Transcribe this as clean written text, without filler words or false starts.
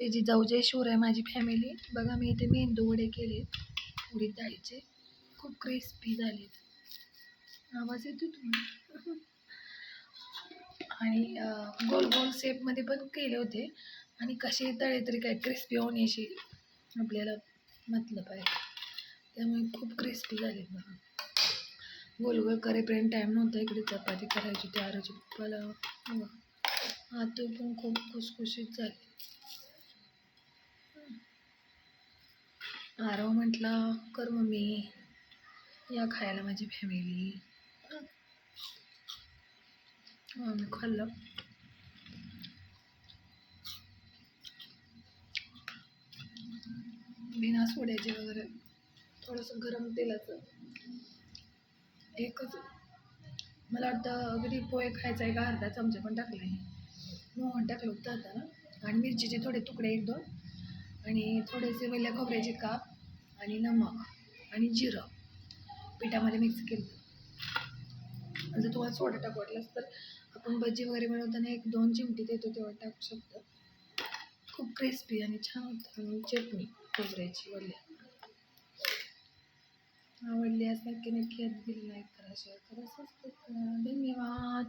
जिजाऊ जयशिवराय आहे माझी फॅमिली. बघा मी इथे मेंदू वडे केले उडीद डाळीचे, खूप क्रिस्पी झालेत. आवाज येतो तुम्हाला? आणि गोल गोल शेपमध्ये पण केले होते आणि कसे तळे तरी काय क्रिस्पी होण्याशी आपल्याला मतलब आहे, त्यामुळे खूप क्रिस्पी झालेत बघा. गोल गोल करेपर्यंत टाईम नव्हता, इकडे चपाती करायची होती आरोची पप्पाला. आता पण खूप खुसखुशीत झाले. आरव म्हटला कर मम्मी, या खायला माझी फॅमिली. आम्ही खाल्लं. बिना सोड्याचे वगैरे, थोडंसं गरम तेलाचं एकच. मला वाटतं अगदी पोहे खायचा एक अर्धा चमचा पण टाकला आहे, मोहन टाकलं होतं आता, आणि मिरचीचे थोडे तुकडे 1-2, आणि थोडेसे वेल्या खोबऱ्याचे काप आणि नमक आणि जिरं पिठामध्ये मिक्स केलं. जर तुम्हाला सोडा टाकू वाटलास तर आपण भजी वगैरे बनवताना 1-2 चिमटी देतो तेव्हा टाकू शकतो. खूप क्रिस्पी आणि छान होतं. आणि चटणी खोबऱ्याची वल्ल्या. आवडली असं की नक्की दिली, लाईक करा, शेअर करा, सबस्क्राईब करा. धन्यवाद.